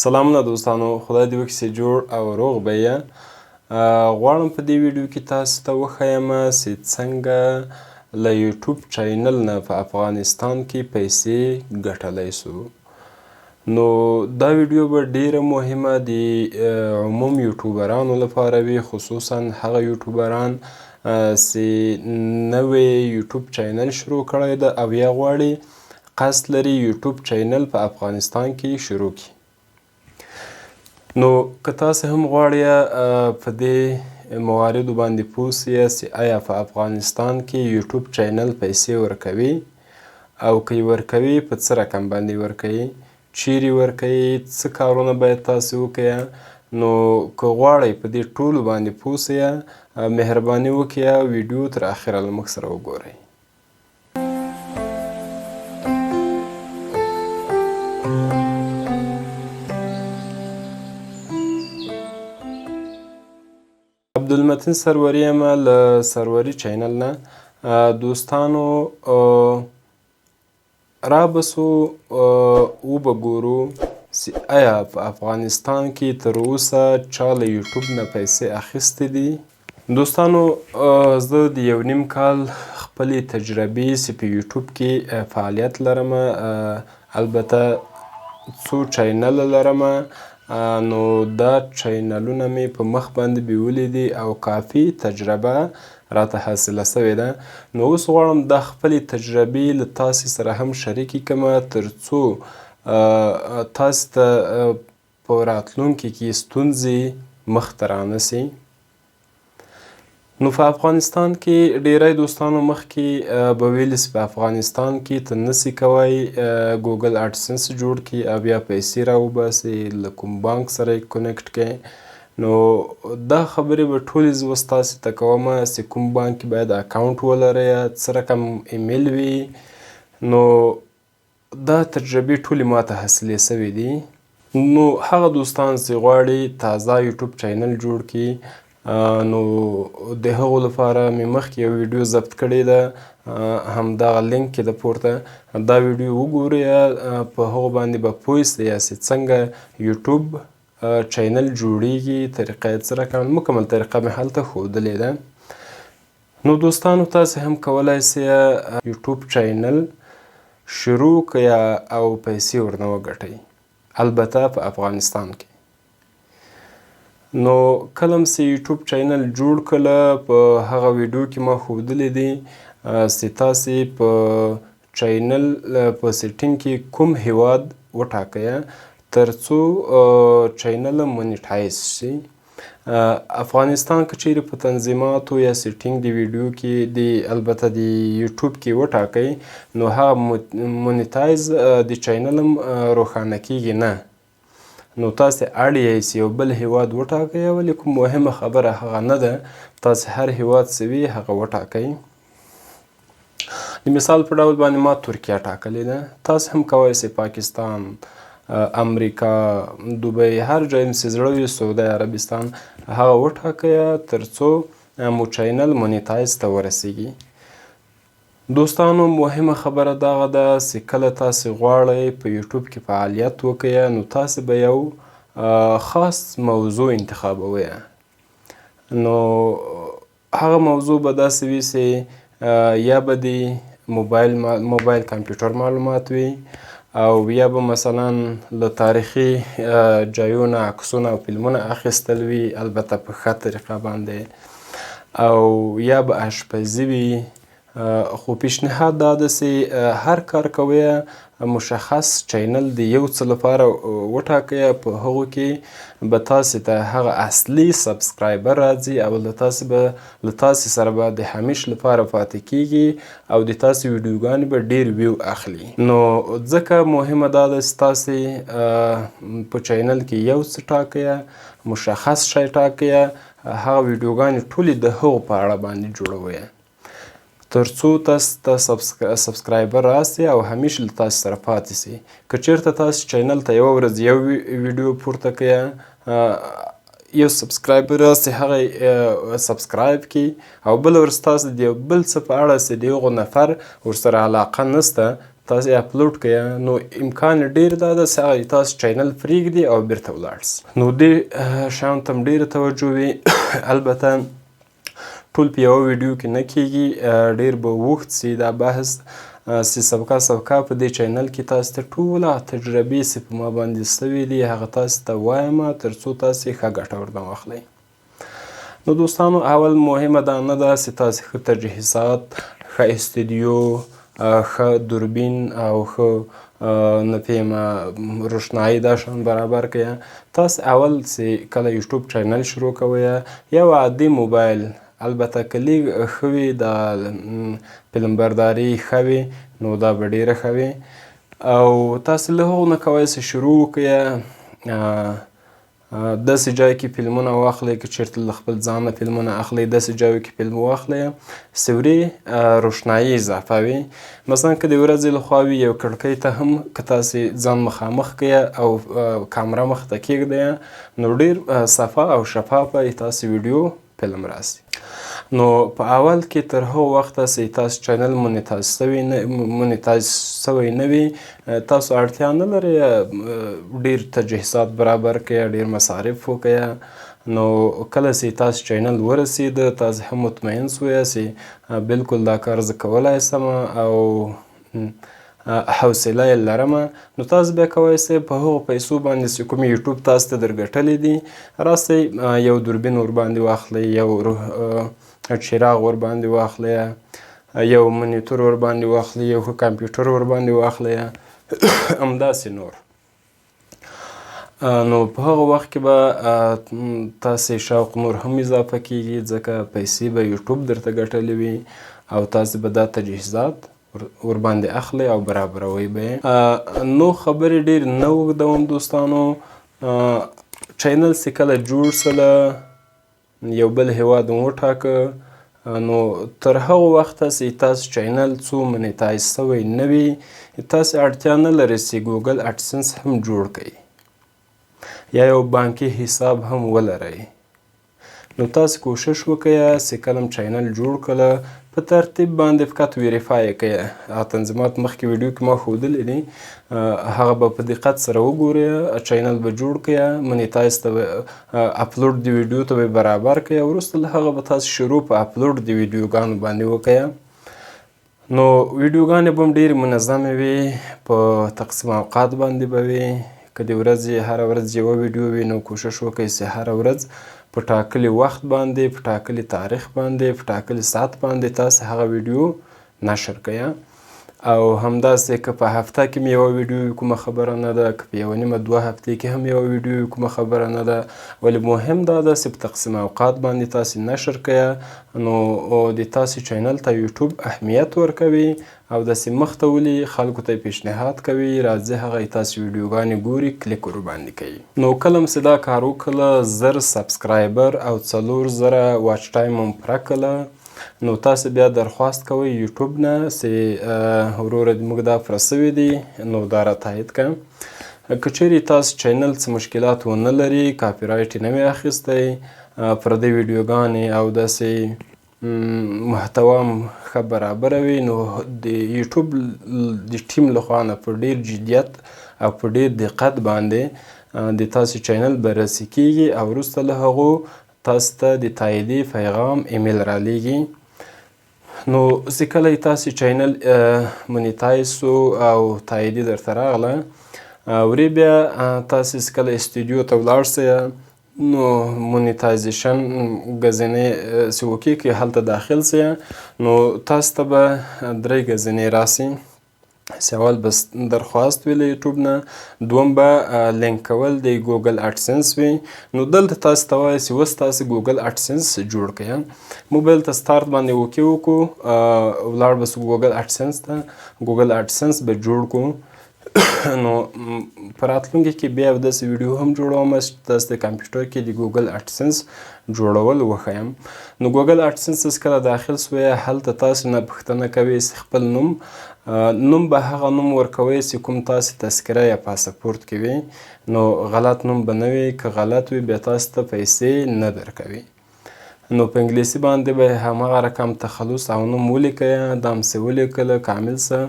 سلامونه دوستانو، خدای دې وکړي چې جوړ او روغ به یې. غواړم په دې ویډیو کې تاسو ته وښیم چې څنګه له یوټیوب چینل نه په افغانستان کې پیسې ګټلی سو. نو دا ویډیو به ډیره مهمه د عموم یوټیوبرانو لپاره وي، خصوصا هغه یوټیوبران چې نوی یوټیوب چینل شروع کړی ده او یا غواړي قصد لري یوټیوب چینل په افغانستان کې شروع کړي. نو که تاسو هم غواړئ په دې مواردو باندې پوه سئ چې آیا په افغانستان کې یوټیوب چینل پیسې ورکوي او که یې ورکوي په څه رقم باندې ورکوي، چیرې ورکوي، څه کارونه باید تاسو وکړئ. نو که غواړئ په دې ټولو باندې پوه سئ، مهرباني وکړئ ویډیو تر اخره له موږ سره وګورئ. عبدالمتین سروری یم له سروری چینل نه. دوستانو رابسو وبګورو چې آیا په افغانستان کې تر اوسه چا له یوټیوب نه پیسې اخیستې دي. دوستانو زه د یو نیم کال خپلې تجربې چې په یوټیوب کې فعالیت لرم، البته څو چینل لرم، نو دا چینلونه مې په مخ باندې بیولي دي او کافي تجربه راته حاصله سوې ده. نو اوس غواړم دا خپلې تجربې له تاسې سره هم شریکې کړم تر څو تاسو ته په راتلونکي کې ستونزې مخته رانسي. نو په افغانستان کې ډیری دوستانو مخکې به ویلي چې په افغانستان کې ته نسي کوی ګوګل اډسنس جوړ کړي او بیا پیسې راوباسي، له کوم بانک سره یې کنیکټ کړئ. نو دا خبرې به ټولې زه اوس تاسې ته کوم چې کوم بانک کې باید اکاونټ ولرئ، څه رقم ایمیل وي. نو دا تجربې ټولې ماته حاصلې سوې دي. نو هغه دوستان چې غواړي تازه یوټیوب چینل جوړ کړي، نو د هغو لپاره مې مخکې یو ویډیو ضبط کړې ده، همدغه لینک کې ده پورته، دا ویډیو وګورئ، په هغو باندې به پوه سئ چې څنګه یوټیوب چینل جوړیږي، طریقه یې څه رقم، مکمل طریقه مې هلته ښودلې ده. نو دوستانو تاسې هم کولی سئ یوټیوب چینل شروع کړئ او پیسې ورنه وګټئ، البته په افغانستان کې. نو کله م چې یوټیوب چینل جوړ کړله، په هغه ویډیو کې ما ښودلی دي چې تاسې په چینل په سیټینګ کې کوم هیواد وټاکئ تر څو چینل مونیټایز شي. افغانستان که چیرې په تنظیماتو یا سیټینګ د ویډیو کې البته د یوټیوب کې وټاکئ، نو هغه مونیټایز د چینل هم روښانه کیږي نه. نو تاسې اړ یئ چې یو بل هیواد وټاکئ، ولې کوم مهمه خبره هغه نه ده، تاسې هر هیواد چې وي هغه وټاکئ. د مثال په ډول باندې ما ترکیه ټاکلې ده، تاسې هم کولی سئ پاکستان، امریکا، دوبۍ، هر ځای چې زړه وي، سعودي عربستان، هغه وټاکئ تر څو مو چینل مونیټایز ته ورسیږي. دوستانو مهمه خبره دغه ده چې کله تاسې غواړئ په یوټیوب کې فعالیت وکړئ، نو تاسې به یو خاص موضوع انتخابوئ. نو هغه موضوع به داسې وي چې یا به د موبایل کمپیوټر معلومات وي، او یا به مثلا له تاریخي ځایونو عکسونه او فلمونه اخیستل وي، البته په ښه طریقه باندې، او یا به اشپزي وي. خو پیشنهاد دا ده چې هر کار کوئ مشخص چینل د یو څه لپاره وټاکئ، په هغو کې به تاسې ته هغه اصلي سبسکرایبر راځي او له تاسې سره به د همیش لپاره پاتې کیږي او د تاسې ویډیوګانې به ډیر ویو اخلي. نو ځکه مهمه دا ده چې تاسې په چینل کې یو څه ټاکئ، مشخص شی ټاکئ، هغه ویډیوګانې ټولې د هغو په اړه باندې جوړوئ تر څو تاسو ته سبسکرایبر راسي او همیشه له تاسو سره پاتې سي. که چیرته تاسو چینل ته یوه ورځ یو ویډیو پورته کړئ، یو سبسکرایبر راسي، هغه سبسکرایب کړي، او بله ورځ تاسو د یو بل څه په اړه چې د هغو نفر ورسره علاقه نسته تاسې اپلوډ کړئ نو امکان یې ډېر دا ده چې هغه تاسې چینل پرېږدي او بیرته ولاړ سي. نو دې شیانو ته هم ډېره توجه وي. البته ټول په یوه ویډیو کې نه کېږي، ډېر به اوږد سي دا بحث چې سبقه په دې چینل کې تاسو ته ټوله تجربې چې په ما باندې سوي دي هغه تاسو ته وایم تر څو تاسې ښه ګټه ورنه واخلئ. نو دوستانو اول مهمه دا نه ده چې تاسې ښه تجهیزات، ښه استودیو، ښه دوربین او ښه نه پوهېمه روښنایي دا شیان برابر کړئ. تاسې اول چې کله یوټیوب چینل شروع کوئ یو عادي موبایل، البته که لږ ښه وي د فلمبرداري ښه وي نو دا به ډېره ښه وي. او تاسې له هغو نه کوئ چې شروع وکړئ داسې ځای کې فلمونه واخلئ، که چېرته له خپل ځان نه فلمونه اخلئ داسې ځایو کې فلم واخلئ چې ورې روښنایي اضافه وي. مثلا که د ورځې لخوا وي یو کړکۍ ته هم که تاسې ځان مخامخ کړئ او کامره مخ ته کېږدئ نو ډېر صفا او شفافه تاسې ویډیو فلم راسي. نو په اول کې تر هغه وخته چې تاسو چینل مونیتایز سوی نه وي تاسو اړتیا نه لرئ ډېر تجهیزات برابر کړئ، ډېر مصارف وکړئ. نو کله چې تاسو چینل ورسېده تاسې هم مطمئن سوی چې بلکل دا کار زه کولی شم او حوصله یې لرمه، نو تاسو بیا کولی شئ په هغو پیسو باندې چې کوم یوټیوب تاسو ته درګټلي دي راسئ یو دوربین ورباندې واخلئ، یو چراغ ورباندې واخلئ، یو مونیټور ورباندې واخلئ، یو ښه کمپیوټر ورباندې واخلئ همداسې نور. نو په هغه وخت کې به تاسې شوق نور هم اضافه کېږي ځکه پیسې به یوټیوب درته ګټلې وي او تاسې به دا تجهیزات ورباندې اخلئ او برابروئ به یې. نو خبرې ډېر نه اوږدوم دوستانو. چینل چې کله جوړ سله یو بل هیواد مو وټاکه نو تر هغه وخته چې تاسو چینل څو مونیتایز سوی نه وي تاسې اړتیا نه لرئ چې ګوګل اډسنس هم جوړ کړئ یا یو بانکي حساب هم ولرئ. نو تاسې کوشش وکړئ چې کله چینل جوړ کړه په ترتیب باندې فقط ویریفای کړئ. هغه تنظیمات مخکې ویډیو کې ما ښودلي دي هغه به په دقت سره وګورئ، چینل به جوړ کړئ، مونیتایز ته اپلوډ د ویډیو ته به برابر کړئ، وروسته له هغه به تاسې شروع په اپلوډ د ویډیوګانو باندې وکړئ. نو ویډیوګانې به هم ډېرې منظمې وي، په تقسیم اوقات باندې به وي. که د ورځې هره ورځ یوه ویډیو وي نو کوشش وکړئ چې هره ورځ په ټاکلي وخت باندې، په ټاکلي تاریخ باندې، په ټاکلي ساعت باندې تاسې هغه ویډیو نشر کړئ. او همداسې که په هفته کې هم یوه ویډیو وي کومه خبره نه ده، که په یوه نیمه دوه هفتې کې هم یوه ویډیو وي کومه خبره نه ده، ولې مهم دا ده چې په تقسیم اوقات باندې تاسې نشر کړئ. نو د تاسې چینل ته یوټیوب اهمیت ورکوي او داسې مخته ولي خلکو ته یې پیشنهاد کوي راځئ هغه یې تاسې ویډیوګانې ګوري کلیک ورباندې کوي. نو کله هم چې دا کار وکړله 1000 سبسکرایبر او 4000 واچ ټایم هم پوره کړله نو تاسې بیا درخواست کوئ یوټیوب نه چې وروره موږ دا پوره سوي دي نو دا را تایید کړه. که چیرې تاسو چینل څه مشکلات ونه لري، کاپي رایټ یې نه وي اخیستی، پردۍ ویډیوګانې او داسې محتوا هم ښه برابره وي نو د یوټیوب د ټیم لخوا نه په ډېر جدیت او په ډېر دقت باندې د تاسې چینل بررسي کېږي او وروسته له هغو تاسو ته د تاییدي پیغام ایمیل رالیږي. نو چې کله یې تاسې چینل مونیتایز سو او تاییدي درته راغله ورې بیا تاسې چې کله استودیو ته ولاړ سئ نو مونیتایزیشن ګزینې چې وکړئ هلته داخل سئ نو تاسو ته به 3 ګزینې راسي چې اول به درخواست وي له یوټیوب نه، دوم به لینک کول د ګوګل اډسنس وي. نو دلته تاسو ته وایي چې اوس تاسې ګوګل اډسنس جوړ کړئ. موبایل ته سټارټ باندې اوکې وکړو، ولاړ به سو ګوګل اډسنس ته، ګوګل اډسنس به جوړ کړو. نو په راتلونکي کې بیا یو داسې ویډیو هم جوړوم چې تاسو د کمپیوټر کې د ګوګل اډسنس جوړول وښیم. نو ګوګل اډسنس چې کله داخل سوی هلته تاسو نه پوښتنه کوي چې خپل نوم به هغه نوم ورکوئ چې کوم تاسې تذکره یا پاسپورت کې وي. نو غلط نوم به نه وي، که غلط وي بیا تاسو ته پیسې نه درکوي. نو په انګلیسي باندې به همغه رقم تخلص او نوم ولیکئ، دامسې ولیکله کامل څه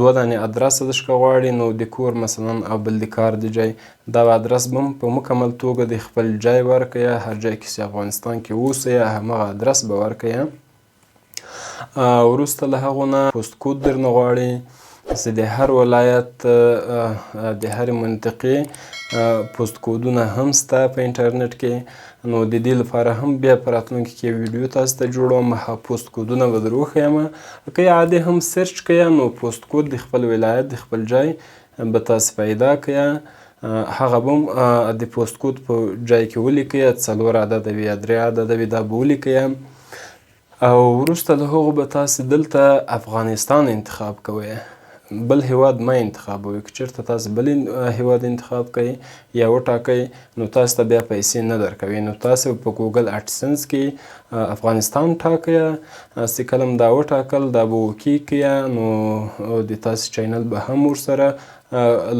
2 دانې ادرس ازش که غواړئ نو د کور مثلا او بل د کار د جای دا ادرس به هم په مکمل توګه د خپل جای ورکئ، هر جای کې چې افغانستان کې اوسئ همغه ادرس به ورکئ. وروسته له هغو نه پوسټ کود درنه غواړي چې د هر ولایت د هرې منطقې پوسټ کودونه هم شته په انټرنټ کې. نو د دې لپاره هم بیا په راتلونکي کې ویډیو تاسو ته جوړوم، پوسټ کودونه به در وښیم. که عادي هم سرچ کړئ نو پوسټ کود د خپل ولایت د خپل جای به تاسو پیدا کړئ، هغه به هم د پوسټ کود په جای کې ولیکئ، 4 عدده وي یا 3 عدده وي دا به ولیکئ. او وروسته له هغو به تاسو دلته افغانستان انتخاب کوئ، بل هیواد مه انتخابوئ. که چېرته تاسو بل هیواد انتخاب کوئ یا وټاکئ نو تاسو ته بیا پیسې نه درکوي. نو تاسو په ګوګل اډسنس کې افغانستان ټاکئ، چې کله دا وټاکل دا به اوکې کړئ نو د تاسو چینل به هم ورسره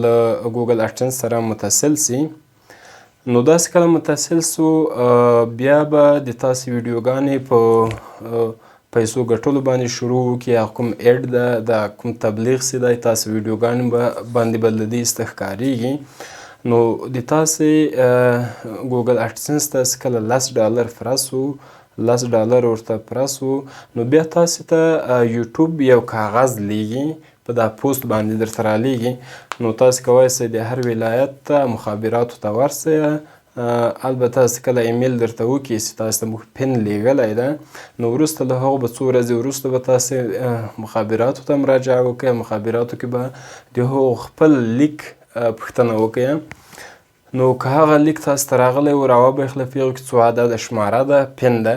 له ګوګل اډسنس سره متصل سي. نو داسې کله متصل سو بیا به د تاسو ویډیوګانې په پیسو ګټلو باندې شروع وکړي، یا کوم ایډ ده دا کوم تبلیغ چې دی تاسو ویډیوګانې باندې به له دې څخه ښکارېږي. نو د تاسې ګوګل اډسنس ته چې کله $10 فرس و، $10 ورته فرس و نو بیا تاسې ته یوټیوب یو کاغذ لیږي، په دا پوسټ باندې درته رالیږي. نو تاسو کولی شئ د هر ولایت ته مخابراتو ته ورسئ، البته چې کله ایمیل درته وکړي چې تاسو ته موږ پن لیږلی ده نو وروسته له هغو به څو ورځې وروسته به تاسې مخابراتو ته مراجعه وکړئ. مخابراتو کې به د هغو خپل لیک پوښتنه وکړئ. نو که هغه لیک تاسو ته راغلی و راوبهیخله په هغو کې 2 عدده شماره ده پن ده،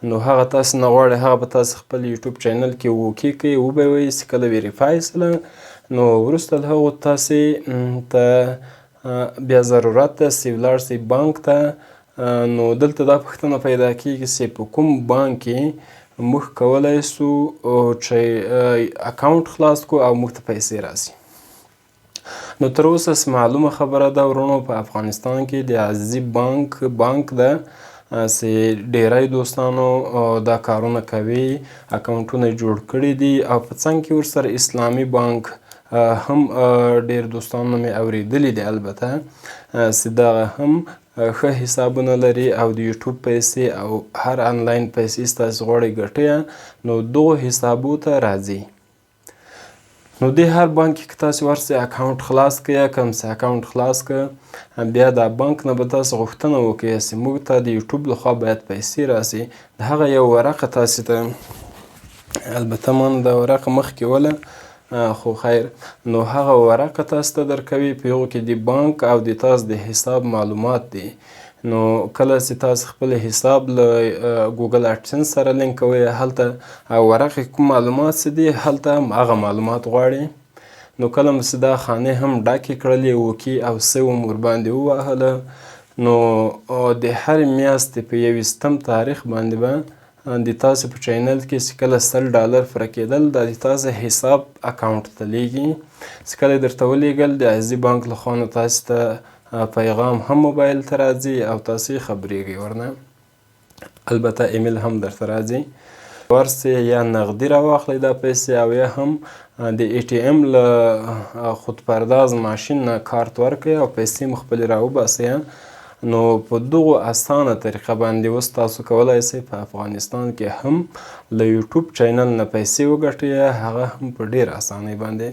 نو هغه تاسو نه غواړئ هغه به تاسو خپل یوټیوب چینل کې اوکې کړئ، وبه یې وایي چې کله ویریفای سله نو وروسته له هغو تاسې ته بیا ضرورت ده چې ولاړ شئ بانک ته. نو دلته دا پوښتنه پیدا کېږي چې په کوم بانک کې موږ کولی سو چې اکاونټ خلاص کړو او موږ ته پیسې راسي. نو تر اوسه معلومه خبره ده ورونو، په افغانستان کې د عزیزي بانک ده چې ډیری دوستانو دا کارونه کوي، اکاونټونه جوړ کړي دي او په څنګ کې ورسره اسلامي بانک هم ډیر دوستانو مې اوریدلی دي، البته چې دغه هم ښه حسابونه لري او د یوټیوب پیسې او هر آنلاین پیسې ستاسو غواړئ ګټئ نو دغو حسابو ته راځي. نو د هر بانک کې تاسو ورسئ اکاونټ خلاص کړئ، کوم چې اکاونټ خلاص کړ بیا دا بانک نه به تاسو غوښتنه وکړئ چې موږ ته د یوټیوب لخوا باید پیسې راسي. د هغه یو ورقه تاسو ته، البته ما دا ورقه مخکې وله خو خیر، نو هغه ورقه تاسو ته درکوي، په هغو کې د بانک او د تاسو د حساب معلومات دي. نو کله چې تاسو خپل حساب له ګوګل اډسنس سره لینک کوئ هلته ورقې کوم معلومات چې دي هلته هم هغه معلومات غواړي. نو کله مو چې دا خانې هم ډکې کړلې اوکې او سیو مو ورباندې ووهله نو د هرې میاشتې په 21 تاریخ باندې به د تاسو په چینل کې چې کله $100 فرق کېدل دا د تاسو حساب اکاونټ ته لیږي. چې کله یې درته ولیږل د عزیزي بانک لخوا نو تاسو ته پیغام هم موبایل ته راځي او تاسو یې خبریږئ ورنه، البته ایمیل هم درته راځي. ورسئ یا نغدي راواخلئ دا پیسې او یا هم د ATM له خودپرداز ماشین نه کارت ورکړئ او پیسې مو خپلې راوباسئ. نو په دغو اسانه طریقه باندې اوس تاسو کولی شئ په افغانستان کې هم له یوټیوب چینل نه پیسې وګټئ، هغه هم په ډېر اسانۍ باندې.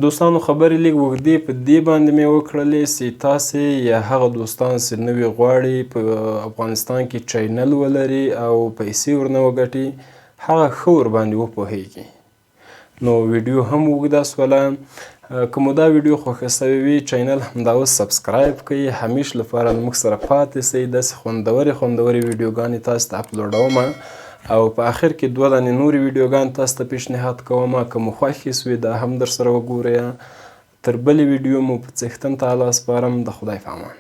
دوستانو خبرې لږ اوږدې په دې باندې مې وکړلې چې تاسې یا هغه دوستان چې نوي غواړي په افغانستان کې چینل ولري او پیسې ورنه وګټي هغه ښه ورباندې وپوهیږي. نو ویډیو هم اوږده سوله، که مو دا ویډیو خوښه سوې وي چینل همدا اوس سبسکرایب کړئ، همیش لپاره موږ سره پاتې سئ. داسې خوندورې ویډیوګانې تاسو ته اپلوډوم او په آخر کې 2 دانې نورې ویډیوګانې تاسو ته پیشنهاد کوم، که مو خوښې سوې دا هم در سره وګورئ. تر بلې ویډیو مو په څښتن تعالی سپارم، د خدای په امان.